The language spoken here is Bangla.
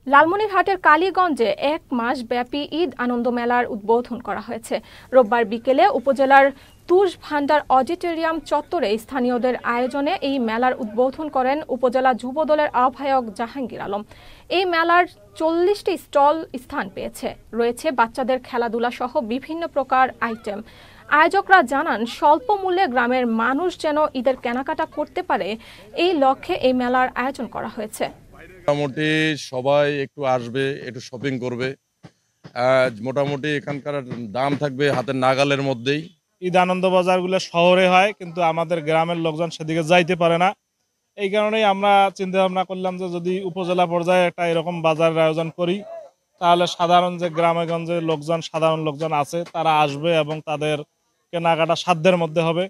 লালমনিরহাটের কালীগঞ্জে ১ মাস ব্যাপী ঈদ আনন্দ মেলার উদ্বোধন করা হয়েছে। রোববার বিকেলে উপজেলার তুষ ভান্ডার অডিটোরিয়াম চত্বরে স্থানীয়দের আয়োজনে এই মেলার উদ্বোধন করেন উপজেলা যুবদলের আহ্বায়ক জাহাঙ্গীর আলম। এই মেলার ৪০টি স্টল স্থান পেয়েছে, রয়েছে বাচ্চাদের খেলাধুলা সহ বিভিন্ন প্রকার আইটেম। আয়োজকরা জানান, স্বল্প মূল্যে গ্রামের মানুষ যেন ঈদের কেনাকাটা করতে পারে, এই লক্ষ্যে এই মেলার আয়োজন করা হয়েছে। মোটামুটি সবাই একটু আসবে, একটু শপিং করবে। মোটামুটি এখানকার দাম থাকবে হাতের নাগালের মধ্যেই। ঈদ আনন্দ বাজারগুলো শহরে হয়, কিন্তু আমাদের গ্রামের লোকজন সেদিকে যাইতে পারে না। এই কারণেই আমরা চিন্তা ভাবনা করলাম যে যদি উপজেলা পর্যায়ে একটা এরকম বাজারের আয়োজন করি, তাহলে সাধারণ যে গ্রামে গঞ্জে সাধারণ লোকজন আছে তারা আসবে এবং তাদের কেনাকাটা সাধ্যের মধ্যে হবে।